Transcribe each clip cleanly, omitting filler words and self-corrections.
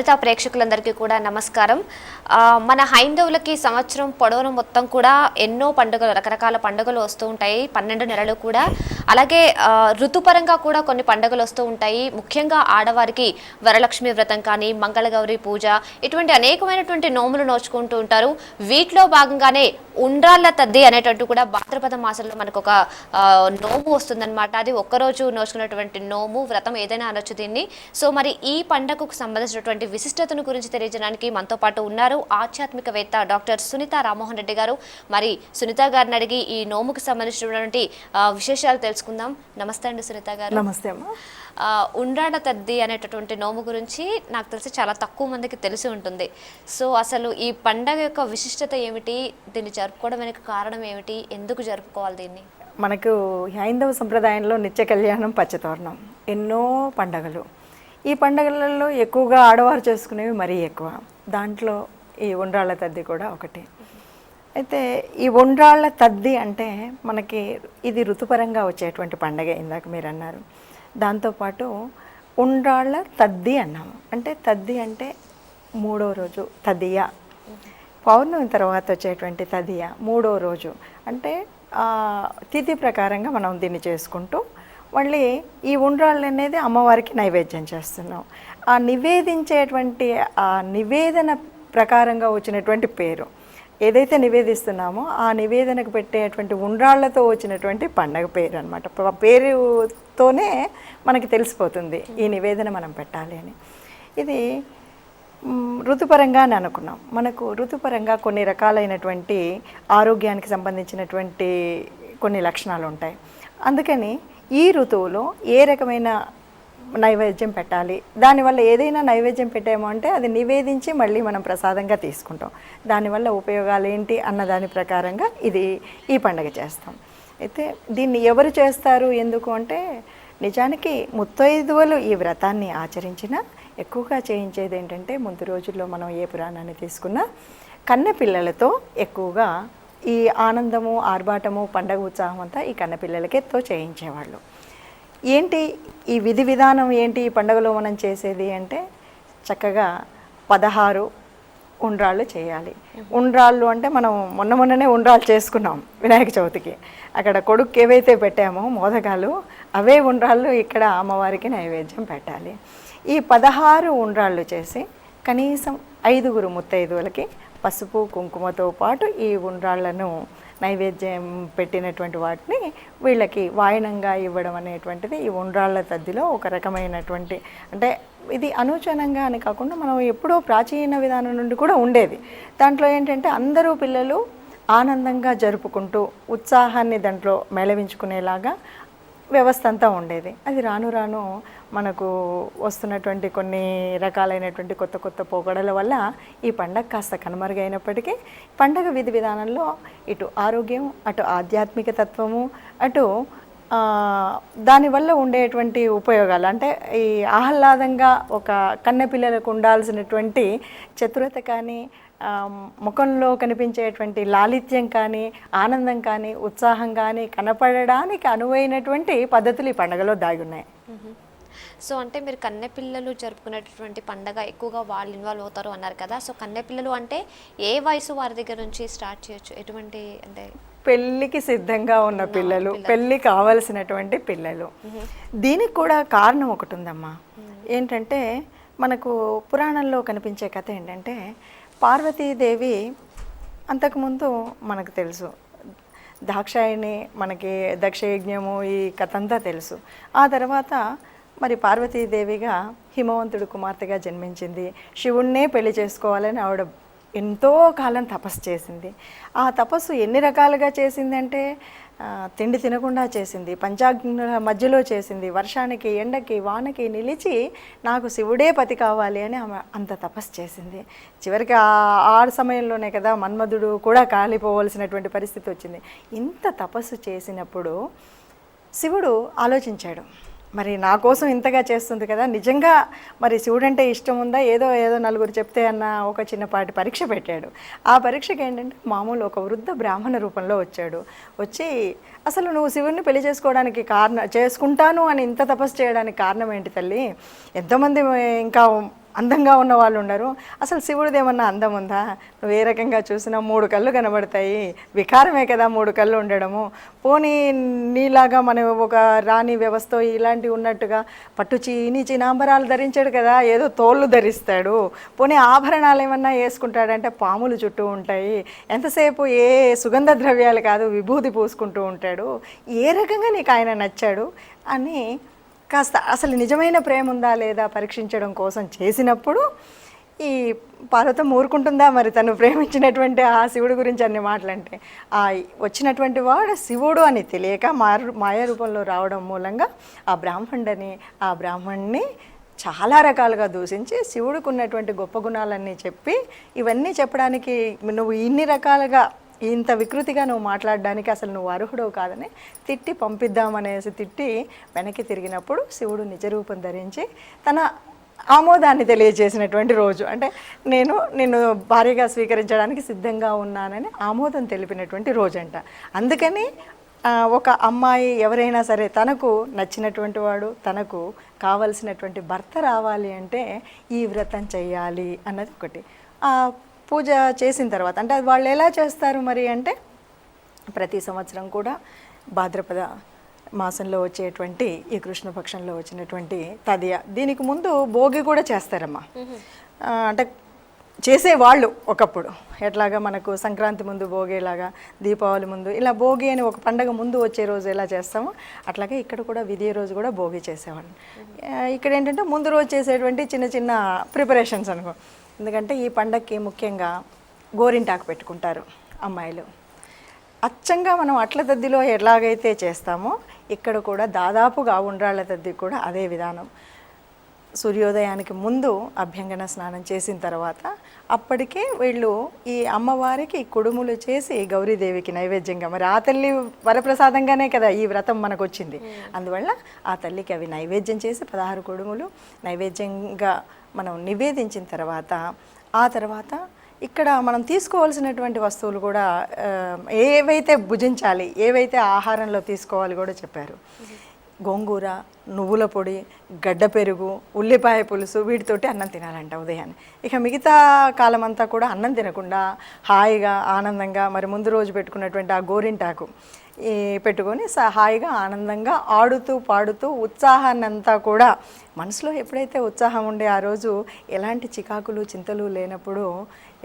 సునీత ప్రేక్షకులందరికీ కూడా నమస్కారం. మన హైందవులకి సంవత్సరం పొడవున మొత్తం కూడా ఎన్నో పండుగలు, రకరకాల పండుగలు వస్తూ ఉంటాయి. 12 నెలలు కూడా. అలాగే ఋతుపరంగా కూడా కొన్ని పండుగలు వస్తూ ఉంటాయి. ముఖ్యంగా ఆడవారికి వరలక్ష్మి వ్రతం కానీ, మంగళగౌరి పూజ, ఇటువంటి అనేకమైనటువంటి నోములు నోచుకుంటూ ఉంటారు. వీటిలో భాగంగానే ఉండ్రాళ్ళ తద్ది అనేటట్టు కూడా భాద్రపద మాసంలో మనకు ఒక నోము వస్తుందన్నమాట. అది ఒక్కరోజు నోచుకున్నటువంటి నోము, వ్రతం ఏదైనా అనొచ్చు దీన్ని. సో మరి ఈ పండుగకు సంబంధించినటువంటి విశిష్టతను గురించి తెలియజేయడానికి మనతో పాటు ఉన్నారు ఆధ్యాత్మికవేత్త డాక్టర్ సునీత రామ్మోహన్ రెడ్డి గారు. మరి సునీత గారిని అడిగి ఈ నోముకు సంబంధించినటువంటి విశేషాలు తెలుసుకుందాం. నమస్తే అండి సునీత గారు. నమస్తే అమ్మా. ఉండ్రాళ్ళ తద్ది అనేటటువంటి నోము గురించి నాకు తెలిసి చాలా తక్కువ మందికి తెలిసి ఉంటుంది. సో అసలు ఈ పండగ యొక్క విశిష్టత ఏమిటి, దీన్ని జరుపుకోవడం వెనక కారణం ఏమిటి, ఎందుకు జరుపుకోవాలి దీన్ని? మనకు హైందవ సంప్రదాయంలో నిత్య కళ్యాణం, పచ్చతోరణం, ఎన్నో పండగలు. ఈ పండగలలో ఎక్కువగా ఆడవారు చేసుకునేవి మరీ ఎక్కువ. దాంట్లో ఈ ఉండ్రాళ్ళ తద్ది కూడా ఒకటి. అయితే ఈ ఉండ్రాళ్ళ తద్ది అంటే మనకి ఇది ఋతుపరంగా వచ్చేటువంటి పండగ, ఇందాక మీరు అన్నారు. దాంతోపాటు ఉండ్రాళ్ళ తద్ది అన్నాము. అంటే తద్ది అంటే 3వ రోజు తదియ, పౌర్ణమి తర్వాత వచ్చేటువంటి తదియ 3వ రోజు. అంటే తిథి ప్రకారంగా మనం దీన్ని చేసుకుంటూ మళ్ళీ ఈ ఉండ్రాళ్ళు అనేది అమ్మవారికి నైవేద్యం చేస్తున్నాం. ఆ నివేదించేటువంటి ఆ నివేదన ప్రకారంగా వచ్చినటువంటి పేరు ఏదైతే నివేదిస్తున్నామో ఆ నివేదనకు పెట్టేటువంటి ఉండ్రాళ్లతో వచ్చినటువంటి పండగ పేరు అనమాట. పేరుతోనే మనకి తెలిసిపోతుంది ఈ నివేదన మనం పెట్టాలి అని. ఇది ఋతుపరంగా అని అనుకున్నాం. మనకు ఋతుపరంగా కొన్ని రకాలైనటువంటి ఆరోగ్యానికి సంబంధించినటువంటి కొన్ని లక్షణాలు ఉంటాయి. అందుకని ఈ ఋతువులో ఏ రకమైన నైవేద్యం పెట్టాలి, దానివల్ల ఏదైనా నైవేద్యం పెట్టామో అంటే అది నివేదించి మళ్ళీ మనం ప్రసాదంగా తీసుకుంటాం. దానివల్ల ఉపయోగాలు ఏంటి అన్న దాని ప్రకారంగా ఈ పండుగ చేస్తాం. అయితే దీన్ని ఎవరు చేస్తారు, ఎందుకు అంటే నిజానికి ముత్తైదువలు ఈ వ్రతాన్ని ఆచరించిన ఎక్కువగా చేయించేది ఏంటంటే ముందు రోజుల్లో మనం ఏ పురాణాన్ని తీసుకున్నా కన్నెపిల్లలతో ఎక్కువగా ఈ ఆనందము, ఆర్భాటము, పండగ ఉత్సాహం అంతా ఈ కన్నపిల్లలకేతో చేయించేవాళ్ళు. ఏంటి ఈ విధి విధానం ఏంటి ఈ పండుగలో మనం చేసేది అంటే చక్కగా 16 ఉండ్రాళ్ళు చేయాలి. ఉండ్రాళ్ళు అంటే మనం మొన్ననే ఉండ్రాళ్ళు చేసుకున్నాం వినాయక చవితికి. అక్కడ కొడుకు ఏవైతే పెట్టామో మోదకాలు, అవే ఉండ్రాళ్ళు ఇక్కడ అమ్మవారికి నైవేద్యం పెట్టాలి. ఈ 16 ఉండ్రాళ్ళు చేసి కనీసం 5గురు ముత్తైదువులకి పసుపు కుంకుమతో పాటు ఈ ఉండ్రాళ్లను నైవేద్యం పెట్టినటువంటి వాటిని వీళ్ళకి వాయనంగా ఇవ్వడం అనేటువంటిది ఈ ఉండ్రాళ్ళ తద్దిలో ఒక రకమైనటువంటి, అంటే ఇది అనూచనంగా అని కాకుండా మనం ఎప్పుడో ప్రాచీన విధానం నుండి కూడా ఉండేది. దాంట్లో ఏంటంటే అందరూ పిల్లలు ఆనందంగా జరుపుకుంటూ ఉత్సాహాన్ని దాంట్లో మేళవించుకునేలాగా వ్యవస్థ అంతా ఉండేది. అది రాను రాను మనకు వస్తున్నటువంటి కొన్ని రకాలైనటువంటి కొత్త కొత్త పోకడల వల్ల ఈ పండగ కాస్త కనుమరుగైనప్పటికీ పండగ విధి విధానంలో ఇటు ఆరోగ్యం, అటు ఆధ్యాత్మిక తత్వము, అటు దానివల్ల ఉండేటువంటి ఉపయోగాలు, అంటే ఈ ఆహ్లాదంగా ఒక కన్నెపిల్లలకు ఉండాల్సినటువంటి చతురత కానీ, ముఖంలో కనిపించేటువంటి లాలిత్యం కానీ, ఆనందం కానీ, ఉత్సాహం కానీ కనపడడానికి అనువైనటువంటి పద్ధతులు ఈ పండుగలో దాగి ఉన్నాయి. సో అంటే మీరు కన్నెపిల్లలు జరుపుకునేటటువంటి పండగ ఎక్కువగా వాళ్ళు ఇన్వాల్వ్ అవుతారు అన్నారు కదా. సో కన్నెపిల్లలు అంటే ఏ వయసు వారి దగ్గర నుంచి స్టార్ట్ చేయొచ్చు? ఎటువంటి అంటే పెళ్ళికి సిద్ధంగా ఉన్న పిల్లలు, పెళ్ళి కావలసినటువంటి పిల్లలు. దీనికి కూడా కారణం ఒకటి ఉందమ్మా. ఏంటంటే మనకు పురాణంలో కనిపించే కథ ఏంటంటే పార్వతీదేవి అంతకుముందు మనకు తెలుసు, దాక్షాయిని, మనకి దక్షయజ్ఞము, ఈ కథ అంతా తెలుసు. ఆ తర్వాత మరి పార్వతీదేవిగా హిమవంతుడు కుమార్తెగా జన్మించింది. శివుణ్ణే పెళ్లి చేసుకోవాలని ఆవిడ ఎంతో కాలం తపస్సు చేసింది. ఆ తపస్సు ఎన్ని రకాలుగా చేసిందంటే తిండి తినకుండా చేసింది, పంచాగ్నుల మధ్యలో చేసింది, వర్షానికి, ఎండకి, వానకి నిలిచి నాకు శివుడే పతి కావాలి అని ఆమె అంత తపస్సు చేసింది. చివరికి ఆ సమయంలోనే కదా మన్మధుడు కూడా కాలిపోవలసినటువంటి పరిస్థితి వచ్చింది. ఇంత తపస్సు చేసినప్పుడు శివుడు ఆలోచించాడు, మరి నా కోసం ఇంతగా చేస్తుంది కదా, నిజంగా మరి శివుడంటే ఇష్టం ఉందా, ఏదో నలుగురు చెప్తే అన్న ఒక చిన్నపాటి పరీక్ష పెట్టాడు. ఆ పరీక్షకి ఏంటంటే మామూలు ఒక వృద్ధ బ్రాహ్మణ రూపంలో వచ్చాడు. వచ్చి అసలు నువ్వు శివుడిని పెళ్లి చేసుకోవడానికి చేసుకుంటాను అని ఇంత తపస్సు చేయడానికి కారణం ఏంటి తల్లి, ఎంతోమంది ఇంకా అందంగా ఉన్న వాళ్ళు ఉండరు. అసలు శివుడిది ఏమన్నా అందం ఉందా? నువ్వు ఏ రకంగా చూసినా 3 కళ్ళు కనబడతాయి, వికారమే కదా 3 కళ్ళు ఉండడము. పోనీ నీలాగా మన ఒక రాణి వ్యవస్థ ఇలాంటివి ఉన్నట్టుగా పట్టు చినాంబరాలు ధరించాడు కదా, ఏదో తోళ్ళు ధరిస్తాడు. పోనీ ఆభరణాలు ఏమన్నా వేసుకుంటాడంటే పాములు చుట్టూ ఉంటాయి, ఎంతసేపు ఏ సుగంధ ద్రవ్యాలు కాదు విభూతి పూసుకుంటూ ఉంటాడు. ఏ రకంగా నీకు ఆయన నచ్చాడు అని కాస్త అసలు నిజమైన ప్రేమ ఉందా లేదా పరీక్షించడం కోసం చేసినప్పుడు ఈ పార్వతం ఊరుకుంటుందా మరి? తను ప్రేమించినటువంటి ఆ శివుడి గురించి అన్ని మాటలంటే ఆ వచ్చినటువంటి వాడు శివుడు అని తెలియక మాయా రూపంలో రావడం మూలంగా ఆ బ్రాహ్మణ్ణి చాలా రకాలుగా దూషించి శివుడికి ఉన్నటువంటి గొప్ప గుణాలన్నీ చెప్పి ఇవన్నీ చెప్పడానికి నువ్వు ఇన్ని రకాలుగా ఇంత వికృతిగా నువ్వు మాట్లాడడానికి అసలు నువ్వు అర్హుడవు కాదని తిట్టి పంపిద్దామనేసి తిట్టి వెనక్కి తిరిగినప్పుడు శివుడు నిజరూపం ధరించి తన ఆమోదాన్ని తెలియజేసినటువంటి రోజు. అంటే నేను భార్యగా స్వీకరించడానికి సిద్ధంగా ఉన్నానని ఆమోదం తెలిపినటువంటి రోజు అంట. అందుకని ఒక అమ్మాయి ఎవరైనా సరే తనకు నచ్చినటువంటి వాడు, తనకు కావలసినటువంటి భర్త రావాలి అంటే ఈ వ్రతం చెయ్యాలి అన్నది ఒకటి. పూజ చేసిన తర్వాత అంటే అది వాళ్ళు ఎలా చేస్తారు మరి అంటే ప్రతి సంవత్సరం కూడా భాద్రపద మాసంలో వచ్చేటువంటి ఈ కృష్ణపక్షంలో వచ్చినటువంటి తదియ, దీనికి ముందు భోగి కూడా చేస్తారమ్మా. అంటే చేసేవాళ్ళు ఒకప్పుడు ఎట్లాగా మనకు సంక్రాంతి ముందు భోగిలాగా, దీపావళి ముందు ఇలా భోగి అని ఒక పండగ ముందు వచ్చే రోజు ఎలా చేస్తామో అట్లాగే ఇక్కడ కూడా విధియ రోజు కూడా భోగి చేసేవాళ్ళు. ఇక్కడ ఏంటంటే ముందు రోజు చేసేటువంటి చిన్న చిన్న ప్రిపరేషన్స్ అనుకో. ఎందుకంటే ఈ పండగకి ముఖ్యంగా గోరింటాకు పెట్టుకుంటారు అమ్మాయిలు. అచ్చంగా మనం అట్ల తద్దిలో ఎలాగైతే చేస్తామో ఇక్కడ కూడా దాదాపుగా ఉండ్రాళ్ళ తద్ది కూడా అదే విధానం. సూర్యోదయానికి ముందు అభ్యంగన స్నానం చేసిన తర్వాత అప్పటికే వీళ్ళు ఈ అమ్మవారికి కుడుములు చేసి గౌరీదేవికి నైవేద్యంగా, మరి ఆ తల్లి వరప్రసాదంగానే కదా ఈ వ్రతం మనకు వచ్చింది, అందువల్ల ఆ తల్లికి అవి నైవేద్యం చేసి 16 కుడుములు నైవేద్యంగా మనం నివేదించిన తర్వాత ఆ తర్వాత ఇక్కడ మనం తీసుకోవాల్సినటువంటి వస్తువులు కూడా ఏవైతే భుజించాలి, ఏవైతే ఆహారంలో తీసుకోవాలి కూడా చెప్పారు. గోంగూర, నువ్వుల పొడి, గడ్డ పెరుగు, ఉల్లిపాయ పులుసు వీటితోటి అన్నం తినాలంట ఉదయాన్నే. ఇక మిగతా కాలం అంతా కూడా అన్నం తినకుండా హాయిగా ఆనందంగా మరి ముందు రోజు పెట్టుకున్నటువంటి ఆ గోరింటాకు పెట్టుకొని హాయిగా ఆనందంగా ఆడుతూ పాడుతూ ఉత్సాహాన్ని అంతా కూడా మనసులో ఎప్పుడైతే ఉత్సాహం ఉండే ఆ రోజు ఎలాంటి చికాకులు చింతలు లేనప్పుడు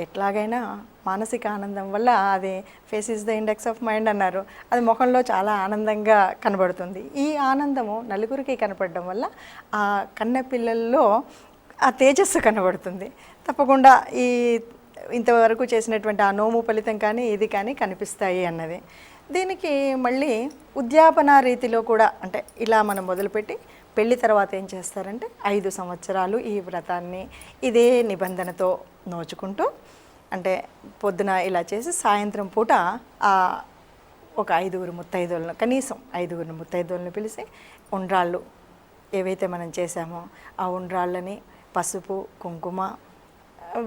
ఎట్లాగైనా మానసిక ఆనందం వల్ల అది face is the index of mind అన్నారు, అది ముఖంలో చాలా ఆనందంగా కనబడుతుంది. ఈ ఆనందము నలుగురికి కనపడడం వల్ల ఆ కన్నెపిల్లల్లో ఆ తేజస్సు కనబడుతుంది. తప్పకుండా ఈ ఇంతవరకు చేసినటువంటి ఆ నోము ఫలితం కానీ ఇది కానీ కనిపిస్తాయి అన్నది. దీనికి మళ్ళీ ఉద్యాపన రీతిలో కూడా అంటే ఇలా మనం మొదలుపెట్టి పెళ్లి తర్వాత ఏం చేస్తారంటే 5 సంవత్సరాలు ఈ వ్రతాన్ని ఇదే నిబంధనతో నోచుకుంటూ అంటే పొద్దున ఇలా చేసి సాయంత్రం పూట ఒక 5 ముత్తైదువులను కనీసం 5 ముత్తైదువులను పిలిచి ఉండ్రాళ్ళు ఏవైతే మనం చేసామో ఆ ఉండ్రాళ్ళని పసుపు కుంకుమ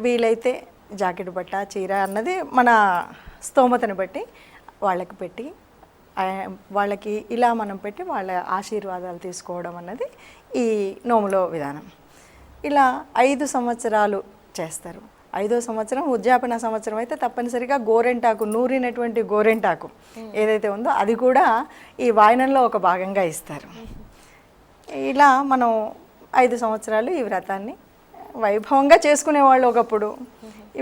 వీలైతే జాకెట్ బట్ట చీర అన్నది మన స్తోమతను బట్టి వాళ్ళకి పెట్టి వాళ్ళకి ఇలా మనం పెట్టి వాళ్ళ ఆశీర్వాదాలు తీసుకోవడం అన్నది ఈ నోములో విధానం. ఇలా 5 సంవత్సరాలు చేస్తారు. 5వ సంవత్సరం ఉద్యాపన సంవత్సరం అయితే తప్పనిసరిగా గోరెంటాకు, నూరినటువంటి గోరెంటాకు ఏదైతే ఉందో అది కూడా ఈ వాయనంలో ఒక భాగంగా ఇస్తారు. ఇలా మనం 5 సంవత్సరాలు ఈ వ్రతాన్ని వైభవంగా చేసుకునేవాళ్ళు ఒకప్పుడు,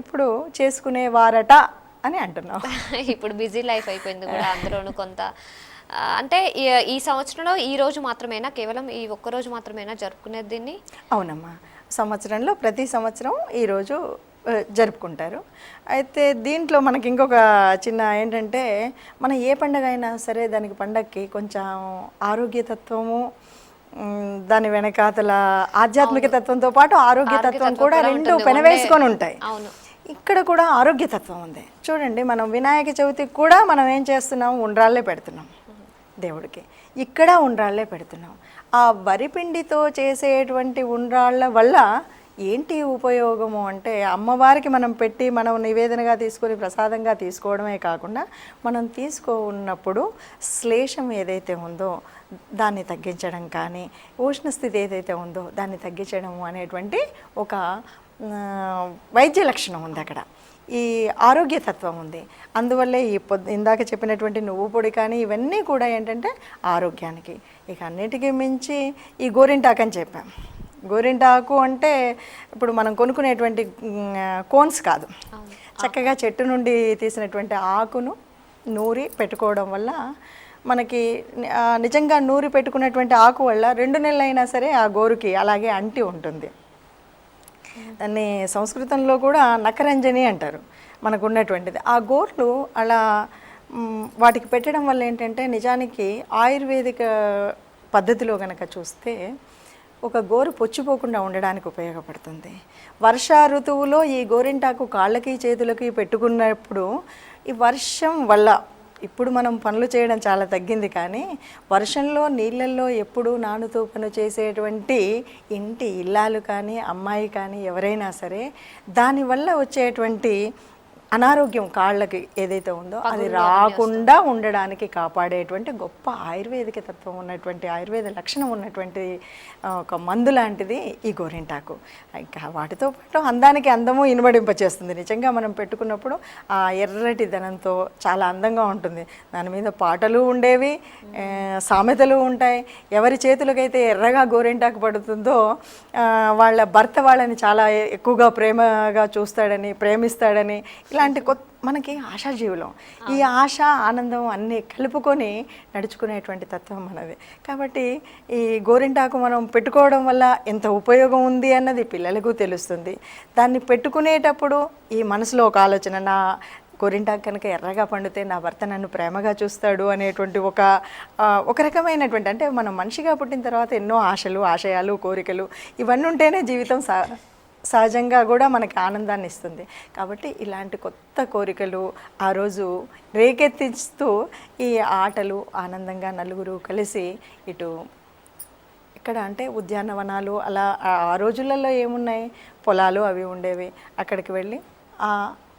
ఇప్పుడు చేసుకునేవారట అని అంటున్నాం. ఇప్పుడు బిజీ లైఫ్ అయిపోయింది కూడా అందులోనూ కొంత. అంటే ఈ సంవత్సరంలో ఈ రోజు మాత్రమేనా, కేవలం ఈ ఒక్కరోజు మాత్రమేనా జరుపుకునేది దీన్ని? అవునమ్మా, సంవత్సరంలో ప్రతి సంవత్సరం ఈరోజు జరుపుకుంటారు. అయితే దీంట్లో మనకి ఇంకొక చిన్న ఏంటంటే మనం ఏ పండగ అయినా సరే దానికి పండగకి కొంచెం ఆరోగ్యతత్వము దాని వెనకాతల ఆధ్యాత్మిక తత్వంతో పాటు ఆరోగ్యతత్వం కూడా రెండు పెనవేసుకొని ఉంటాయి. ఇక్కడ కూడా ఆరోగ్యతత్వం ఉంది. చూడండి, మనం వినాయక చవితికి కూడా మనం ఏం చేస్తున్నాం, ఉండ్రాళ్ళే పెడుతున్నాం దేవుడికి, ఇక్కడ ఉండ్రాళ్ళే పెడుతున్నాం. ఆ వరిపిండితో చేసేటువంటి ఉండ్రాళ్ళ వల్ల ఏంటి ఉపయోగము అంటే అమ్మవారికి మనం పెట్టి మనం నివేదనగా తీసుకొని ప్రసాదంగా తీసుకోవడమే కాకుండా మనం తీసుకోన్నప్పుడు శ్లేషం ఏదైతే ఉందో దాన్ని తగ్గించడం కానీ ఉష్ణస్థితి ఏదైతే ఉందో దాన్ని తగ్గించడం అనేటువంటి ఒక వైద్య లక్షణం ఉంది అక్కడ. ఈ ఆరోగ్యతత్వం ఉంది. అందువల్లే ఈ ఇందాక చెప్పినటువంటి నువ్వు పొడి కానీ ఇవన్నీ కూడా ఏంటంటే ఆరోగ్యానికి. ఇక అన్నిటికీ మించి ఈ గోరింటాకు అని చెప్పాం. గోరింటాకు అంటే ఇప్పుడు మనం కొనుక్కునేటువంటి కోన్స్ కాదు, చక్కగా చెట్టు నుండి తీసినటువంటి ఆకును నూరి పెట్టుకోవడం వల్ల మనకి నిజంగా నూరి పెట్టుకున్నటువంటి ఆకు వల్ల 2 నెలలైనా సరే ఆ గోరుకి అలాగే అంటి ఉంటుంది. దాన్ని సంస్కృతంలో కూడా నకరంజని అంటారు మనకు ఉన్నటువంటిది. ఆ గోర్లు అలా వాటికి పెట్టడం వల్ల ఏంటంటే నిజానికి ఆయుర్వేదిక పద్ధతిలో కనుక చూస్తే ఒక గోరు పొచ్చిపోకుండా ఉండడానికి ఉపయోగపడుతుంది. వర్ష ఋతువులో ఈ గోరింటాకు కాళ్ళకి చేతులకి పెట్టుకున్నప్పుడు ఈ వర్షం వల్ల ఇప్పుడు మనం పనులు చేయడం చాలా తగ్గింది, కానీ వర్షంలో నీళ్ళల్లో ఎప్పుడూ నానుతూ పని చేసేటువంటి ఇంటి ఇల్లాలు కానీ అమ్మాయి కానీ ఎవరైనా సరే దానివల్ల వచ్చేటువంటి అనారోగ్యం కాళ్ళకి ఏదైతే ఉందో అది రాకుండా ఉండడానికి కాపాడేటువంటి గొప్ప ఆయుర్వేదిక తత్వం ఉన్నటువంటి ఆయుర్వేద లక్షణం ఉన్నటువంటి ఒక మందు లాంటిది ఈ గోరింటాకు. ఇంకా వాటితో పాటు అందానికి అందము ఇనుమడింపచేస్తుంది. నిజంగా మనం పెట్టుకున్నప్పుడు ఆ ఎర్రటి ధనంతో చాలా అందంగా ఉంటుంది. దాని మీద పాటలు ఉండేవి, సామెతలు ఉంటాయి. ఎవరి చేతులకైతే ఎర్రగా గోరింటాకు పడుతుందో వాళ్ళ భర్త వాళ్ళని చాలా ఎక్కువగా ప్రేమగా చూస్తాడని, ప్రేమిస్తాడని, ఇలాంటి మనకి ఆశాజీవులం. ఈ ఆశ ఆనందం అన్నీ కలుపుకొని నడుచుకునేటువంటి తత్వం మనది. కాబట్టి ఈ గోరింటాకు మనం పెట్టుకోవడం వల్ల ఎంత ఉపయోగం ఉంది అన్నది పిల్లలకు తెలుస్తుంది. దాన్ని పెట్టుకునేటప్పుడు ఈ మనసులో ఒక ఆలోచన, నా గోరింటాకు కనుక ఎర్రగా పండితే నా భర్త నన్ను ప్రేమగా చూస్తాడు అనేటువంటి ఒక రకమైనటువంటి, అంటే మనం మనిషిగా పుట్టిన తర్వాత ఎన్నో ఆశలు, ఆశయాలు, కోరికలు ఇవన్నీ ఉంటేనే జీవితం సహజంగా కూడా మనకి ఆనందాన్ని ఇస్తుంది. కాబట్టి ఇలాంటి కొత్త కోరికలు ఆ రోజు రేకెత్తిస్తూ ఈ ఆటలు ఆనందంగా నలుగురు కలిసి ఇటు ఇక్కడ అంటే ఉద్యానవనాలు అలా ఆ రోజులలో ఏమున్నాయి, పొలాలు అవి ఉండేవి. అక్కడికి వెళ్ళి ఆ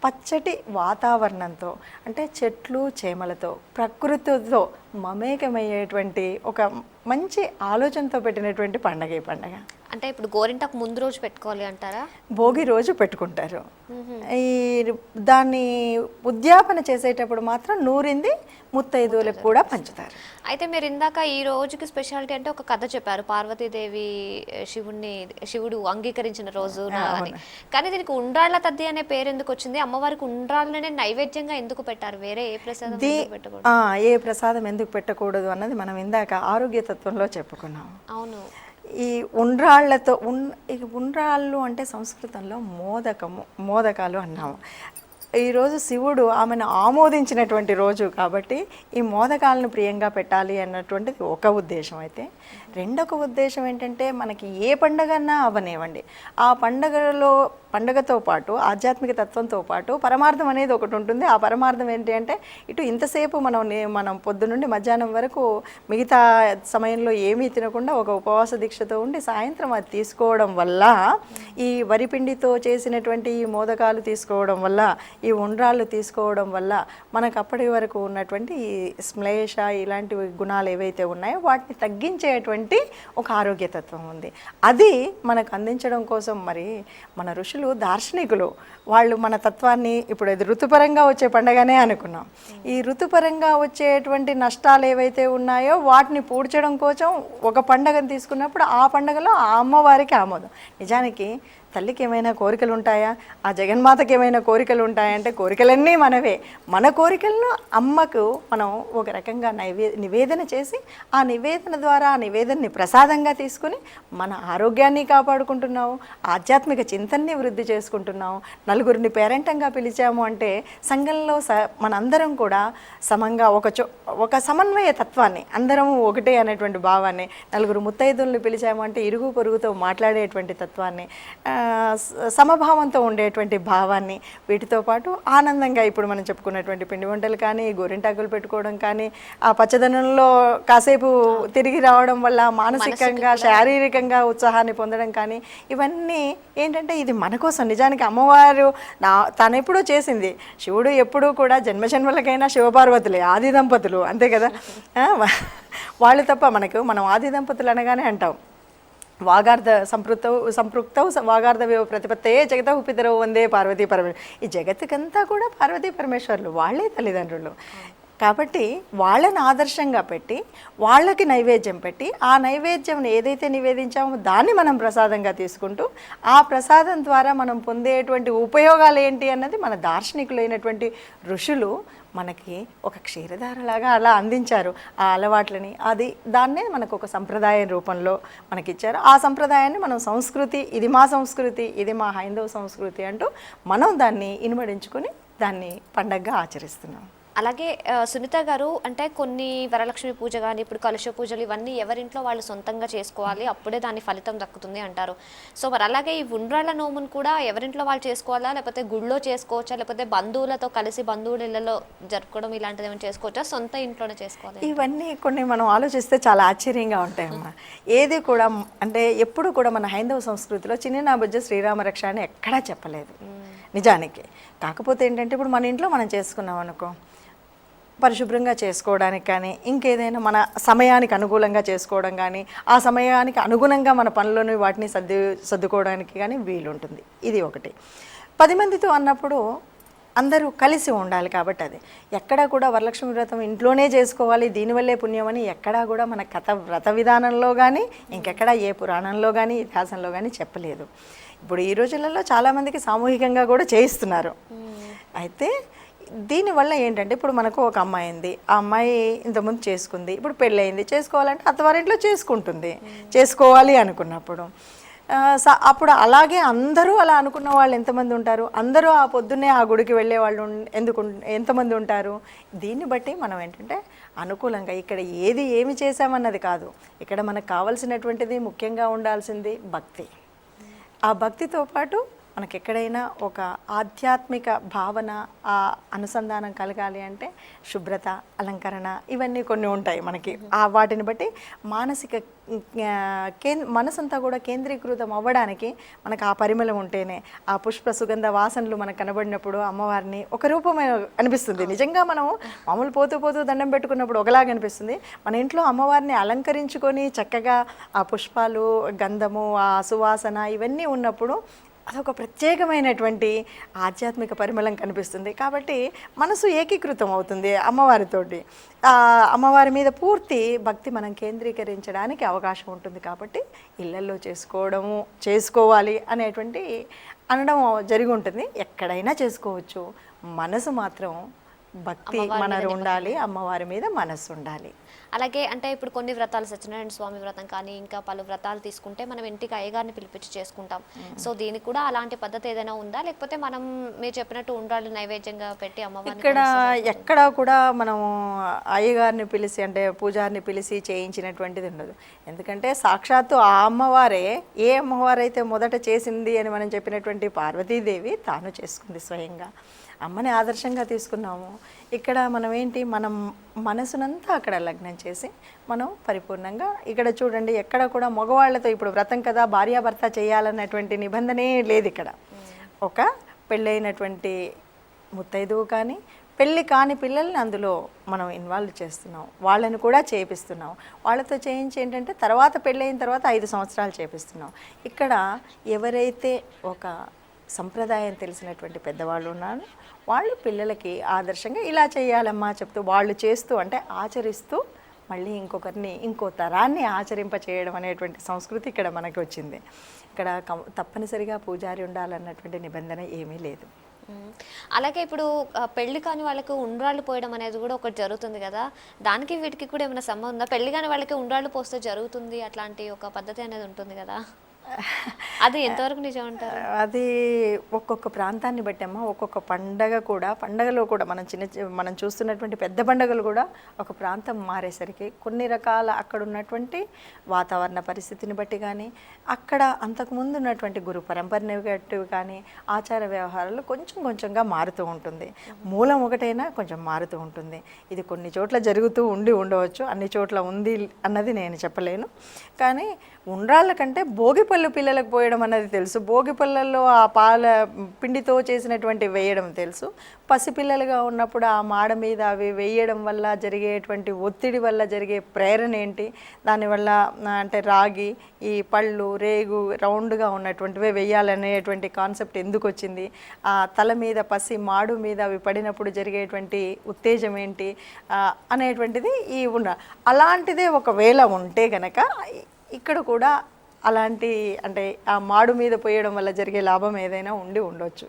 పచ్చటి వాతావరణంతో అంటే చెట్లు చేమలతో ప్రకృతితో మమేకమయ్యేటువంటి ఒక మంచి ఆలోచనతో పెట్టినటువంటి పండగ ఈ పండగ. అంటే ఇప్పుడు గోరింటాకు ముందు రోజు పెట్టుకోవాలి అంటారా? భోగి రోజు పెట్టుకుంటారు. ఈ దాన్ని ఉద్యాపన చేసేటప్పుడు మాత్రం నూరింది ముత్తైదువులకు కూడా పంచుతారు. అయితే మీరు ఇందాక ఈ రోజుకి స్పెషాలిటీ అంటే ఒక కథ చెప్పారు, పార్వతీదేవి శివుడు అంగీకరించిన రోజు అని. కానీ దీనికి ఉండ్రాళ్ళ తద్ది అనే పేరు ఎందుకు వచ్చింది? అమ్మవారికి ఉండ్రాళ్ళనే నైవేద్యంగా ఎందుకు పెట్టారు? వేరే ఏ ప్రసాదం పెట్టకూడదు? ఏ ప్రసాదం ఎందుకు పెట్టకూడదు అన్నది మనం ఇందాక ఆరోగ్యతత్వంలో చెప్పుకున్నాం. అవును. ఈ ఉండ్రాళ్ళతో ఉండ్రాళ్ళు అంటే సంస్కృతంలో మోదకాలు అన్నాము. ఈరోజు శివుడు ఆమెను ఆమోదించినటువంటి రోజు కాబట్టి ఈ మోదకాలను ప్రియంగా పెట్టాలి అన్నటువంటిది ఒక ఉద్దేశం. అయితే రెండొక ఉద్దేశం ఏంటంటే మనకి ఏ పండగన్నా అవనివ్వండి, ఆ పండగతో పాటు ఆధ్యాత్మిక తత్వంతో పాటు పరమార్థం అనేది ఒకటి ఉంటుంది. ఆ పరమార్థం ఏంటి అంటే ఇటు ఇంతసేపు మనం పొద్దునుండి మధ్యాహ్నం వరకు మిగతా సమయంలో ఏమీ తినకుండా ఒక ఉపవాస దీక్షతో ఉండి సాయంత్రం అది తీసుకోవడం వల్ల, ఈ వరిపిండితో చేసినటువంటి ఈ మోదకాలు తీసుకోవడం వల్ల, ఈ ఉండ్రాళ్ళు తీసుకోవడం వల్ల మనకు అప్పటి వరకు ఉన్నటువంటి ఈ శ్లేష ఇలాంటి గుణాలు ఏవైతే ఉన్నాయో వాటిని తగ్గించేటువంటి ఒక ఆరోగ్యతత్వం ఉంది. అది మనకు అందించడం కోసం మరి మన ఋషులు దార్శనికులు వాళ్ళు మన తత్వాన్ని ఇప్పుడు ఇది ఋతుపరంగా వచ్చే పండగనే అనుకున్నాం. ఈ ఋతుపరంగా వచ్చేటువంటి నష్టాలు ఏవైతే ఉన్నాయో వాటిని పూడ్చడం కోసం ఒక పండగను తీసుకున్నప్పుడు ఆ పండగలో ఆ అమ్మవారికి ఆమోదం. నిజానికి తల్లికి ఏమైనా కోరికలు ఉంటాయా, ఆ జగన్మాతకి ఏమైనా కోరికలు ఉంటాయా అంటే కోరికలన్నీ మనవే. మన కోరికలను అమ్మకు మనం ఒక రకంగా నివేదన చేసి ఆ నివేదన ద్వారా ఆ నివేదనని ప్రసాదంగా తీసుకుని మన ఆరోగ్యాన్ని కాపాడుకుంటున్నాము, ఆధ్యాత్మిక చింతనని వృద్ధి చేసుకుంటున్నాము. నలుగురిని పేరెంటంగా పిలిచాము అంటే సంఘంలో మనందరం కూడా సమంగా ఒక సమన్వయ తత్వాన్ని, అందరము ఒకటే అనేటువంటి భావాన్ని, నలుగురు ముత్తైదుల్ని పిలిచాము అంటే ఇరుగు పొరుగుతో మాట్లాడేటువంటి తత్వాన్ని, సమభావంతో ఉండేటువంటి భావాన్ని, వీటితో పాటు ఆనందంగా ఇప్పుడు మనం చెప్పుకున్నటువంటి పిండి వంటలు కానీ, గోరింటాకులు పెట్టుకోవడం కానీ, ఆ పచ్చదనంలో కాసేపు తిరిగి రావడం వల్ల మానసికంగా శారీరకంగా ఉత్సాహాన్ని పొందడం కానీ, ఇవన్నీ ఏంటంటే ఇది మన కోసం. నిజానికి అమ్మవారు తను ఎప్పుడూ చేసింది. శివుడు ఎప్పుడూ కూడా జన్మజన్మలకైనా శివపార్వతులే, ఆది దంపతులు, అంతే కదా. వాళ్ళు తప్ప మనం ఆది దంపతులు అనగానే అంటాం వాగార్థ సంపృక్తౌ వాగార్థవేవ ప్రతిపత్తయే జగతః పితరౌ వందే పార్వతీ పరమేశ్వరు. ఈ జగత్తుకంతా కూడా పార్వతీ పరమేశ్వరులు, వాళ్ళే తల్లిదండ్రులు. కాబట్టి వాళ్ళని ఆదర్శంగా పెట్టి, వాళ్ళకి నైవేద్యం పెట్టి, ఆ నైవేద్యం ఏదైతే నివేదించామో దాన్ని మనం ప్రసాదంగా తీసుకుంటూ, ఆ ప్రసాదం ద్వారా మనం పొందేటువంటి ఉపయోగాలు ఏంటి అన్నది మన దార్శనికులైనటువంటి ఋషులు మనకి ఒక క్షీరధారలాగా అలా అందించారు ఆ అలవాట్లని. దాన్నే మనకు ఒక సంప్రదాయ రూపంలో మనకిచ్చారు. ఆ సంప్రదాయాన్ని మనం సంస్కృతి, ఇది మా సంస్కృతి, ఇది మా హైందవ సంస్కృతి అంటూ మనం దాన్ని ఇనుమడించుకొని దాన్ని పండగగా ఆచరిస్తున్నాం. అలాగే సునీత గారు, అంటే కొన్ని వరలక్ష్మి పూజ కానీ, ఇప్పుడు కలుష పూజలు, ఇవన్నీ ఎవరింట్లో వాళ్ళు సొంతంగా చేసుకోవాలి, అప్పుడే దాని ఫలితం దక్కుతుంది అంటారు. సో మరి అలాగే ఈ ఉండ్రాళ్ళ నోమును కూడా ఎవరింట్లో వాళ్ళు చేసుకోవాలా, లేకపోతే గుళ్ళో చేసుకోవచ్చా, లేకపోతే బంధువులతో కలిసి బంధువుల ఇళ్లలో జరుపుకోవడం ఇలాంటిది ఏమైనా చేసుకోవచ్చా, సొంత ఇంట్లోనే చేసుకోవాలి? ఇవన్నీ కొన్ని మనం ఆలోచిస్తే చాలా ఆశ్చర్యంగా ఉంటాయమ్మా. ఏది కూడా అంటే ఎప్పుడు కూడా మన హైందవ సంస్కృతిలో చిన్న బుజ్జ శ్రీరామ రక్ష అని ఎక్కడా చెప్పలేదు నిజానికి. కాకపోతే ఏంటంటే ఇప్పుడు మన ఇంట్లో మనం చేసుకున్నాం అనుకో, పరిశుభ్రంగా చేసుకోవడానికి కానీ, ఇంకేదైనా మన సమయానికి అనుకూలంగా చేసుకోవడం కానీ, ఆ సమయానికి అనుగుణంగా మన పనులను వాటిని సర్దుకోవడానికి కానీ వీలుంటుంది. ఇది ఒకటి. 10 మందితో అన్నప్పుడు అందరూ కలిసి ఉండాలి. కాబట్టి అది ఎక్కడా కూడా వరలక్ష్మి వ్రతం ఇంట్లోనే చేసుకోవాలి, దీనివల్లే పుణ్యం అని ఎక్కడా కూడా మన వ్రత విధానంలో కానీ, ఇంకెక్కడా ఏ పురాణంలో కానీ, ఇతిహాసంలో కానీ చెప్పలేదు. ఇప్పుడు ఈ రోజులలో చాలామందికి సామూహికంగా కూడా చేయిస్తున్నారు. అయితే దీనివల్ల ఏంటంటే ఇప్పుడు మనకు ఒక అమ్మాయి ఉంది, ఆ అమ్మాయి ఇంతకుముందు చేసుకుంది, ఇప్పుడు పెళ్ళయింది, చేసుకోవాలంటే అత్తవారింట్లో చేసుకుంటుంది. చేసుకోవాలి అనుకున్నప్పుడు అప్పుడు అలాగే అందరూ అలా అనుకున్న వాళ్ళు ఎంతమంది ఉంటారు? అందరూ ఆ పొద్దున్నే ఆ గుడికి వెళ్ళే వాళ్ళు ఎంతమంది ఉంటారు? దీన్ని బట్టి మనం ఏంటంటే అనుకూలంగా ఇక్కడ ఏమి చేసామన్నది కాదు, ఇక్కడ మనకు కావాల్సినటువంటిది ముఖ్యంగా ఉండాల్సింది భక్తి. ఆ భక్తితో పాటు మనకి ఎక్కడైనా ఒక ఆధ్యాత్మిక భావన, ఆ అనుసంధానం కలగాలి అంటే శుభ్రత, అలంకరణ, ఇవన్నీ కొన్ని ఉంటాయి మనకి. వాటిని బట్టి మానసిక మనసంతా కూడా కేంద్రీకృతం అవ్వడానికి మనకు ఆ పరిమళం ఉంటేనే, ఆ పుష్ప సుగంధ వాసనలు మనకు కనబడినప్పుడు అమ్మవారిని ఒక రూపమే అనిపిస్తుంది. నిజంగా మనం మామూలు పోతూ దండం పెట్టుకున్నప్పుడు ఒకలాగా అనిపిస్తుంది. మన ఇంట్లో అమ్మవారిని అలంకరించుకొని చక్కగా ఆ పుష్పాలు, గంధము, ఆ సువాసన ఇవన్నీ ఉన్నప్పుడు అదొక ప్రత్యేకమైనటువంటి ఆధ్యాత్మిక పరిమళం కనిపిస్తుంది. కాబట్టి మనసు ఏకీకృతం అవుతుంది అమ్మవారితోటి. అమ్మవారి మీద పూర్తి భక్తి మనం కేంద్రీకరించడానికి అవకాశం ఉంటుంది. కాబట్టి ఇళ్లల్లో చేసుకోవాలి అనేటువంటి అనడం జరిగి ఉంటుంది. ఎక్కడైనా చేసుకోవచ్చు, మనసు మాత్రం భక్తి మనరు ఉండాలి, అమ్మవారి మీద మనసు ఉండాలి. అలాగే అంటే ఇప్పుడు కొన్ని వ్రతాలు, సత్యనారాయణ స్వామి వ్రతం కానీ ఇంకా పలు వ్రతాలు తీసుకుంటే మనం ఇంటికి అయ్యగారిని పిలిపించి చేసుకుంటాం. సో దీనికి కూడా అలాంటి పద్ధతి ఏదైనా ఉందా, లేకపోతే మనం మీరు చెప్పినట్టు ఉండాలి నైవేద్యంగా పెట్టి అమ్మవారిని? ఇక్కడ ఎక్కడా కూడా మనం అయ్యగారిని పిలిచి అంటే పూజారిని పిలిచి చేయించినటువంటిది ఉండదు. ఎందుకంటే సాక్షాత్తు ఆ అమ్మవారే, ఏ అమ్మవారైతే మొదట చేసింది అని మనం చెప్పినటువంటి పార్వతీదేవి తాను చేసుకుంది స్వయంగా. అమ్మని ఆదర్శంగా తీసుకున్నాము. ఇక్కడ మనం ఏంటి, మనం మనసునంతా అక్కడ లగ్నం చేసి మనం పరిపూర్ణంగా ఇక్కడ చూడండి, ఎక్కడ కూడా మగవాళ్లతో ఇప్పుడు వ్రతం కదా భార్యాభర్త చేయాలన్నటువంటి నిబంధనే లేదు. ఇక్కడ ఒక పెళ్ళైనటువంటి ముత్తైదువు కానీ పెళ్ళి కాని పిల్లల్ని అందులో మనం ఇన్వాల్వ్ చేస్తున్నాం, వాళ్ళని కూడా చేపిస్తున్నాం. వాళ్ళతో చేయించి ఏంటంటే తర్వాత పెళ్ళైన తర్వాత 5 సంవత్సరాలు చేపిస్తున్నాం. ఇక్కడ ఎవరైతే ఒక సంప్రదాయం తెలిసినటువంటి పెద్దవాళ్ళు ఉన్నారు, వాళ్ళు పిల్లలకి ఆదర్శంగా ఇలా చేయాలమ్మా చెప్తూ, వాళ్ళు చేస్తూ అంటే ఆచరిస్తూ మళ్ళీ ఇంకొకరిని, ఇంకో తరాన్ని ఆచరింప చేయడం అనేటువంటి సంస్కృతి ఇక్కడ మనకి వచ్చింది. ఇక్కడ తప్పనిసరిగా పూజారి ఉండాలన్నటువంటి నిబంధన ఏమీ లేదు. అలాగే ఇప్పుడు పెళ్లి కాని వాళ్ళకి ఉండ్రాళ్ళు పోయడం అనేది కూడా ఒకటి జరుగుతుంది కదా, దానికి వీటికి కూడా ఏమైనా సంబంధం ఉందా? పెళ్లి కాని వాళ్ళకి ఉండ్రాళ్ళు పోస్తే జరుగుతుంది అట్లాంటి ఒక పద్ధతి అనేది ఉంటుంది కదా? అది ఎంతవరకు నిజం అంటారు? అది ఒక్కొక్క ప్రాంతాన్ని బట్టి అమ్మ, ఒక్కొక్క పండగ కూడా, పండగలో కూడా మనం చూస్తున్నటువంటి పెద్ద పండగలు కూడా ఒక ప్రాంతం మారేసరికి కొన్ని రకాల అక్కడ ఉన్నటువంటి వాతావరణ పరిస్థితిని బట్టి కానీ, అక్కడ అంతకుముందు ఉన్నటువంటి గురు పరంపరని బట్టి కానీ, ఆచార వ్యవహారాలు కొంచెం కొంచెంగా మారుతూ ఉంటుంది. మూలం ఒకటైనా కొంచెం మారుతూ ఉంటుంది. ఇది కొన్ని చోట్ల జరుగుతూ ఉండవచ్చు, అన్ని చోట్ల ఉంది అన్నది నేను చెప్పలేను. కానీ ఉండ్రాళ్ళ కంటే భోగిపళ్ళు పిల్లలకు పోయడం అన్నది తెలుసు. భోగిపళ్ళల్లో ఆ పాల పిండితో చేసినటువంటి వేయడం తెలుసు. పసిపిల్లలుగా ఉన్నప్పుడు ఆ మాడ మీద అవి వేయడం వల్ల జరిగేటువంటి ఒత్తిడి వల్ల జరిగే ప్రేరణ ఏంటి, దానివల్ల అంటే రాగి, ఈ పళ్ళు, రేగు రౌండ్గా ఉన్నటువంటివే వేయాలనేటువంటి కాన్సెప్ట్ ఎందుకు వచ్చింది, ఆ తల మీద పసి మాడు మీద అవి పడినప్పుడు జరిగేటువంటి ఉత్తేజం ఏంటి అనేటువంటిది ఈ అలాంటిదే ఒకవేళ ఉంటే గనక ఇక్కడ కూడా అలాంటి అంటే ఆ మాడు మీద పోయడం వల్ల జరిగే లాభం ఏదైనా ఉండొచ్చు.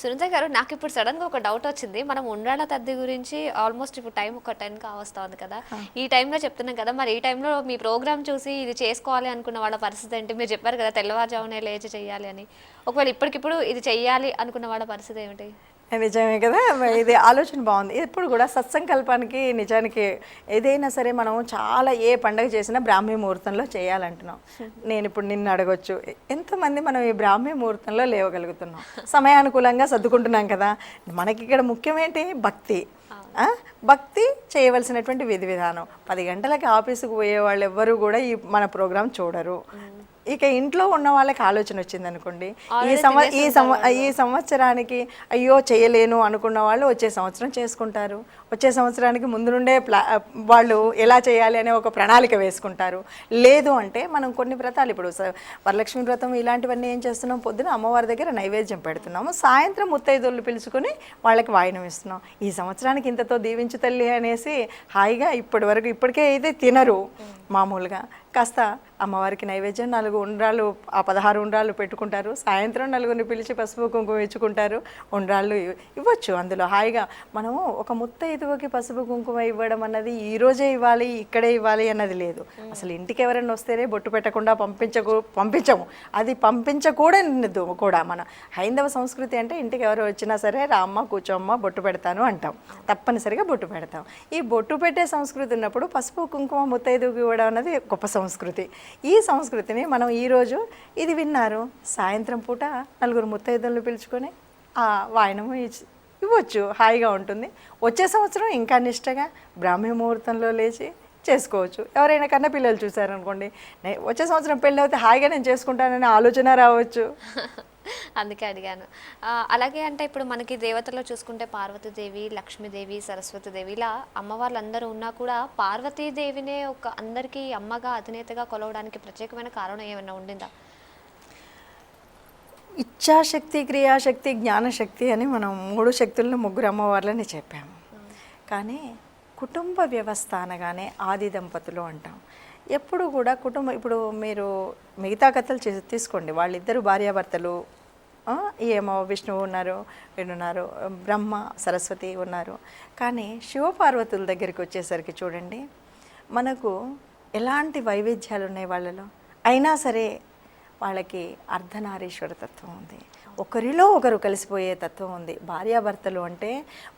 సునీత గారు, నాకు ఇప్పుడు సడన్గా ఒక డౌట్ వచ్చింది. మనం ఉండ్రాళ్ళ తద్ది గురించి ఆల్మోస్ట్ ఇప్పుడు టైం ఒక 10 కావస్తుంది కదా, ఈ టైంలో చెప్తున్నాం కదా, మరి ఈ టైంలో మీ ప్రోగ్రామ్ చూసి ఇది చేసుకోవాలి అనుకున్న వాళ్ళ పరిస్థితి ఏంటి? మీరు చెప్పారు కదా తెల్లవారుజామునే లేచి చెయ్యాలి అని. ఒకవేళ ఇప్పటికిప్పుడు ఇది చెయ్యాలి అనుకున్న వాళ్ళ పరిస్థితి ఏమిటి? నిజమే కదా, ఇది ఆలోచన బాగుంది. ఎప్పుడు కూడా సత్సంకల్పానికి నిజానికి ఏదైనా సరే మనం చాలా ఏ పండగ చేసినా బ్రాహ్మీ ముహూర్తంలో చేయాలంటున్నాం. నేను ఇప్పుడు నిన్ను అడగొచ్చు, ఎంతమంది మనం ఈ బ్రాహ్మీ ముహూర్తంలో లేవగలుగుతున్నాం, సమయానుకూలంగా సర్దుకుంటున్నాం కదా. మనకి ఇక్కడ ముఖ్యమేంటి? భక్తి. భక్తి చేయవలసినటువంటి విధి విధానం. 10 గంటలకి ఆఫీసుకు పోయే వాళ్ళు ఎవ్వరూ కూడా ఈ మన ప్రోగ్రాం చూడరు. ఇక ఇంట్లో ఉన్న వాళ్ళకి ఆలోచన వచ్చింది అనుకోండి, ఈ సంవత్సరానికి అయ్యో చేయలేను అనుకున్న వాళ్ళు వచ్చే సంవత్సరం చేసుకుంటారు. వచ్చే సంవత్సరానికి ముందు నుండే వాళ్ళు ఎలా చేయాలి అనే ఒక ప్రణాళిక వేసుకుంటారు. లేదు అంటే మనం కొన్ని వ్రతాలు, ఇప్పుడు వరలక్ష్మి వ్రతం ఇలాంటివన్నీ ఏం చేస్తున్నాం, పొద్దున అమ్మవారి దగ్గర నైవేద్యం పెడుతున్నాము, సాయంత్రం ముత్తైదువులు పిలుచుకొని వాళ్ళకి వాయినం ఇస్తున్నాం. ఈ సంవత్సరానికి ఇంతతో దీవించు తల్లి అనేసి హాయిగా ఇప్పటికే అయితే తినరు మామూలుగా, కాస్త అమ్మవారికి నైవేద్యం 4 ఉండ్రాళ్ళు, ఆ 16 ఉండ్రాళ్ళు పెట్టుకుంటారు. సాయంత్రం నలుగురిని పిలిచి పసుపు కుంకుమ ఇచ్చుకుంటారు. ఉండ్రాళ్ళు ఇవ్వచ్చు. అందులో హాయిగా మనము ఒక ముత్తైదువకి పసుపు కుంకుమ ఇవ్వడం అన్నది ఈరోజే ఇవ్వాలి, ఇక్కడే ఇవ్వాలి అన్నది లేదు. అసలు ఇంటికి ఎవరైనా వస్తేనే బొట్టు పెట్టకుండా పంపించము. అది పంపించకూడదు కూడా. మన హైందవ సంస్కృతి అంటే ఇంటికి ఎవరు వచ్చినా సరే రామ్మ కూర్చోమ్మ బొట్టు పెడతాను అంటాం, తప్పనిసరిగా బొట్టు పెడతాం. ఈ బొట్టు పెట్టే సంస్కృతి ఉన్నప్పుడు పసుపు కుంకుమ ముత్తైదువుకి ఇవ్వడం అన్నది గొప్ప సంస్కృతి. ఈ సంస్కృతిని మనం ఈరోజు ఇది విన్నారు, సాయంత్రం పూట 4 ముత్తైదులను పిలుచుకొని ఆ వాయనము ఇవ్వచ్చు, హాయిగా ఉంటుంది. వచ్చే సంవత్సరం ఇంకా నిష్టగా బ్రాహ్మీ ముహూర్తంలో లేచి చేసుకోవచ్చు. ఎవరైనా కన్నా పిల్లలు చూసారనుకోండి, వచ్చే సంవత్సరం పెళ్ళి అయితే హాయిగా నేను చేసుకుంటాననే ఆలోచన రావచ్చు. అందుకే అడిగాను. అలాగే అంటే ఇప్పుడు మనకి దేవతల్లో చూసుకుంటే పార్వతీదేవి, లక్ష్మీదేవి, సరస్వతీదేవి ఇలా అమ్మవార్లందరూ ఉన్నా కూడా పార్వతీదేవినే ఒక అందరికీ అమ్మగా అధినేతగా కొలవడానికి ప్రత్యేకమైన కారణం ఏమైనా ఉండిందా? ఇచ్ఛాశక్తి, క్రియాశక్తి, జ్ఞానశక్తి అని మనం 3 శక్తులను 3 అమ్మవార్లని చెప్పాము. కానీ కుటుంబ వ్యవస్థ అనగానే ఆది దంపతులు అంటాం. ఎప్పుడు కూడా ఇప్పుడు మీరు మిగతా కథలు తీసుకోండి, వాళ్ళిద్దరు భార్యాభర్తలు, ఏమో విష్ణువు ఉన్నారు, వీడున్నారు, బ్రహ్మ సరస్వతి ఉన్నారు. కానీ శివపార్వతుల దగ్గరికి వచ్చేసరికి చూడండి, మనకు ఎలాంటి వైవిధ్యాలు ఉన్నాయి వాళ్ళలో. అయినా సరే వాళ్ళకి అర్ధనారీశ్వర తత్వం ఉంది, ఒకరిలో ఒకరు కలిసిపోయే తత్వం ఉంది. భార్యాభర్తలు అంటే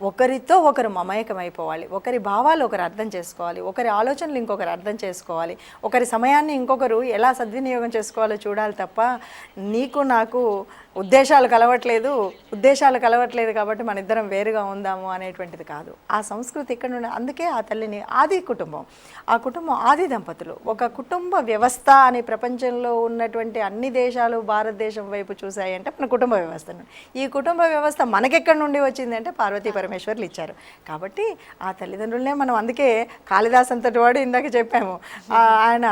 ఒకరితో ఒకరు మమేకమైపోవాలి, ఒకరి భావాలు ఒకరు అర్థం చేసుకోవాలి, ఒకరి ఆలోచనలు ఇంకొకరు అర్థం చేసుకోవాలి, ఒకరి సమయాన్ని ఇంకొకరు ఎలా సద్వినియోగం చేసుకోవాలో చూడాలి తప్ప నీకు నాకు ఉద్దేశాలు కలవట్లేదు కాబట్టి మన ఇద్దరం వేరుగా ఉందాము అనేటువంటిది కాదు. ఆ సంస్కృతి ఇక్కడ నుండి, అందుకే ఆ తల్లిని ఆది కుటుంబం, ఆ కుటుంబం ఆది దంపతులు. ఒక కుటుంబ వ్యవస్థ అని ప్రపంచంలో ఉన్నటువంటి అన్ని దేశాలు భారతదేశం వైపు చూసాయంటే మన కుటుంబ వ్యవస్థను. ఈ కుటుంబ వ్యవస్థ మనకెక్కడి నుండి వచ్చిందంటే పార్వతీ పరమేశ్వర్లు ఇచ్చారు. కాబట్టి ఆ తల్లిదండ్రులనే మనం, అందుకే కాళిదాస్ అంతటి వాడు ఇందాక చెప్పాము, ఆయన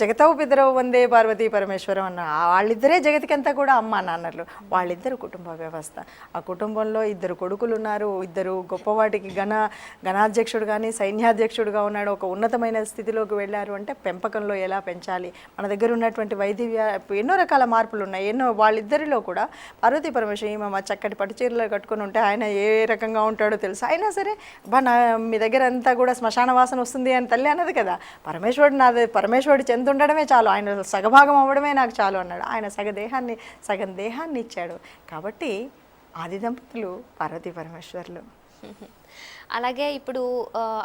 జగతవు పితరవు వందే పార్వతీ పరమేశ్వరం అన్న, వాళ్ళిద్దరే జగతికంతా కూడా అమ్మ నాన్నలు. వాళ్ళిద్దరు కుటుంబ వ్యవస్థ. ఆ కుటుంబంలో 2 కొడుకులు ఉన్నారు, 2 గొప్పవాటికి గణాధ్యక్షుడు కానీ సైన్యాధ్యక్షుడుగా ఉన్నాడు, ఒక ఉన్నతమైన స్థితిలోకి వెళ్ళారు అంటే పెంపకంలో ఎలా పెంచాలి, మన దగ్గర ఉన్నటువంటి ఎన్నో రకాల మార్పులు ఉన్నాయి. వాళ్ళిద్దరిలో కూడా పార్వతీ పరమేశ్వరి ఈమె చక్కటి పట్టు చీరలు కట్టుకొని ఉంటే ఆయన ఏ రకంగా ఉంటాడో తెలుసు. అయినా సరే మీ దగ్గర అంతా కూడా శ్మశాన వాసన వస్తుంది అని తల్లి అన్నది కదా, పరమేశ్వరుడు చెంది ఉండడమే చాలు, ఆయన సగభాగం అవ్వడమే నాకు చాలు అన్నాడు. ఆయన సగం దేహాన్ని ఇచ్చాడు. కాబట్టి ఆది దంపతులు పార్వతీ పరమేశ్వర్లు. అలాగే ఇప్పుడు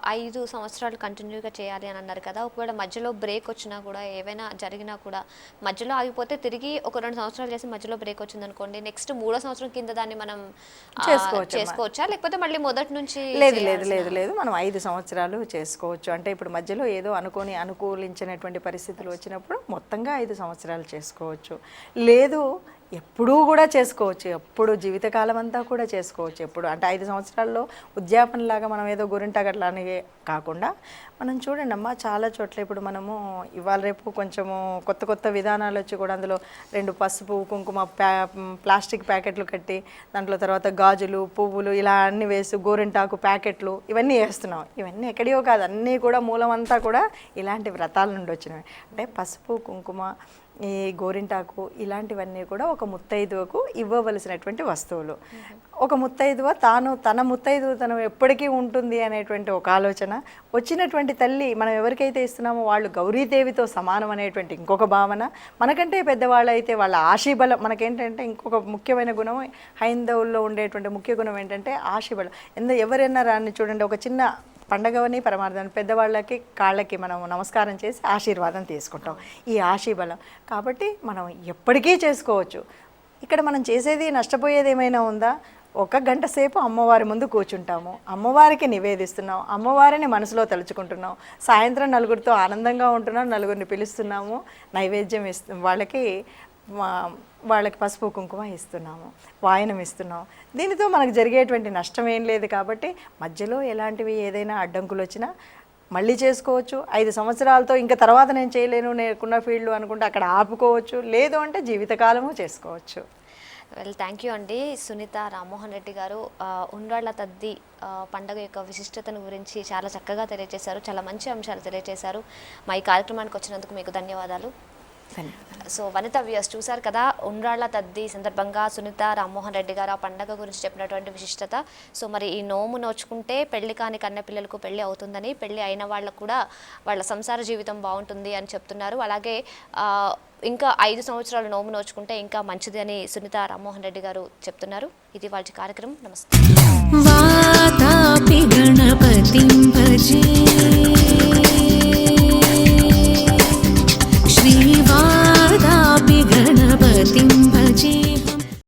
5 సంవత్సరాలు కంటిన్యూగా చేయాలి అని అన్నారు కదా, ఒకవేళ మధ్యలో బ్రేక్ వచ్చినా కూడా ఏవైనా జరిగినా కూడా మధ్యలో ఆగిపోతే తిరిగి ఒక 2 సంవత్సరాలు చేసి మధ్యలో బ్రేక్ వచ్చింది అనుకోండి, నెక్స్ట్ 3వ సంవత్సరం కింద దాన్ని మనం చేసుకోవచ్చా, లేకపోతే మళ్ళీ మొదటి నుంచి? లేదు, మనం 5 సంవత్సరాలు చేసుకోవచ్చు. అంటే ఇప్పుడు మధ్యలో ఏదో అనుకూలించినటువంటి పరిస్థితులు వచ్చినప్పుడు మొత్తంగా 5 సంవత్సరాలు చేసుకోవచ్చు. లేదు ఎప్పుడూ కూడా చేసుకోవచ్చు, ఎప్పుడు జీవితకాలం అంతా కూడా చేసుకోవచ్చు. ఎప్పుడు అంటే 5 సంవత్సరాల్లో ఉద్యాపనలాగా మనం ఏదో గోరింటాగట్లానే కాకుండా మనం చూడండి అమ్మా, చాలా చోట్ల ఇప్పుడు మనము ఇవాళ రేపు కొంచెము కొత్త విధానాలు వచ్చి కూడా అందులో 2 పసుపు కుంకుమ ప్లాస్టిక్ ప్యాకెట్లు కట్టి దాంట్లో తర్వాత గాజులు పువ్వులు ఇలా అన్నీ వేసి గోరింటాకు ప్యాకెట్లు ఇవన్నీ వేస్తున్నాం. ఇవన్నీ ఎక్కడియో కాదు, అన్నీ కూడా మూలం అంతా కూడా ఇలాంటి వ్రతాల నుండి వచ్చినవి. అంటే పసుపు కుంకుమ ఈ గోరింటాకు ఇలాంటివన్నీ కూడా ఒక ముత్తైదువకు ఇవ్వవలసినటువంటి వస్తువులు. ఒక ముత్తైదువ తన ముత్తైదుతనం ఎప్పటికీ ఉంటుంది అనేటువంటి ఒక ఆలోచన, వచ్చినటువంటి తల్లి మనం ఎవరికైతే ఇస్తున్నామో వాళ్ళు గౌరీదేవితో సమానం అనేటువంటి ఇంకొక భావన, మనకంటే పెద్దవాళ్ళు అయితే వాళ్ళ ఆశీబలం. మనకేంటంటే ఇంకొక ముఖ్యమైన గుణం హైందవుల్లో ఉండేటువంటి ముఖ్య గుణం ఏంటంటే ఆశీబలం. ఎవరైనా రాని చూడండి, ఒక చిన్న పండగవని పరమార్థాన్ని పెద్దవాళ్ళకి కాళ్ళకి మనం నమస్కారం చేసి ఆశీర్వాదం తీసుకుంటాం, ఈ ఆశీబలం. కాబట్టి మనం ఎప్పటికీ చేసుకోవచ్చు. ఇక్కడ మనం చేసేది నష్టపోయేది ఏమైనా ఉందా? 1 గంట సేపు అమ్మవారి ముందు కూర్చుంటాము, అమ్మవారికి నివేదిస్తున్నాం, అమ్మవారిని మనసులో తలుచుకుంటున్నాం, సాయంత్రం నలుగురితో ఆనందంగా ఉంటున్నాం, నలుగురిని పిలుస్తున్నాము, నైవేద్యం వాళ్ళకి పసుపు కుంకుమ ఇస్తున్నాము, వాయనం ఇస్తున్నాం. దీనితో మనకు జరిగేటువంటి నష్టం ఏం లేదు. కాబట్టి మధ్యలో ఎలాంటివి ఏదైనా అడ్డంకులు వచ్చినా మళ్ళీ చేసుకోవచ్చు. 5 సంవత్సరాలతో ఇంకా తర్వాత నేను చేయలేను, నేనుకున్న ఫీల్డ్ అనుకుంటే అక్కడ ఆపుకోవచ్చు. లేదు అంటే జీవితకాలము చేసుకోవచ్చు. థ్యాంక్ యూ అండి. సునీత రామ్మోహన్ రెడ్డి గారు ఉండ్రాళ్ళ తద్ది పండుగ యొక్క విశిష్టతను గురించి చాలా చక్కగా తెలియజేశారు, చాలా మంచి అంశాలు తెలియజేశారు. మా ఈ కార్యక్రమానికి వచ్చినందుకు మీకు ధన్యవాదాలు. సో వనిత వ్యూయర్స్ చూశారు కదా, ఉండ్రాళ్ళ తద్ది సందర్భంగా సునీత రామ్మోహన్ రెడ్డి గారు ఆ పండగ గురించి చెప్పినటువంటి విశిష్టత. సో మరి ఈ నోము నోచుకుంటే పెళ్లి కాని కన్నెపిల్లలకు పెళ్లి అవుతుందని, పెళ్లి అయిన వాళ్ళకు కూడా వాళ్ళ సంసార జీవితం బాగుంటుంది అని చెప్తున్నారు. అలాగే ఇంకా 5 సంవత్సరాలు నోము నోచుకుంటే ఇంకా మంచిది అని సునీత రామ్మోహన్ రెడ్డి గారు చెప్తున్నారు. ఇది వాళ్ళ కార్యక్రమం. నమస్తే.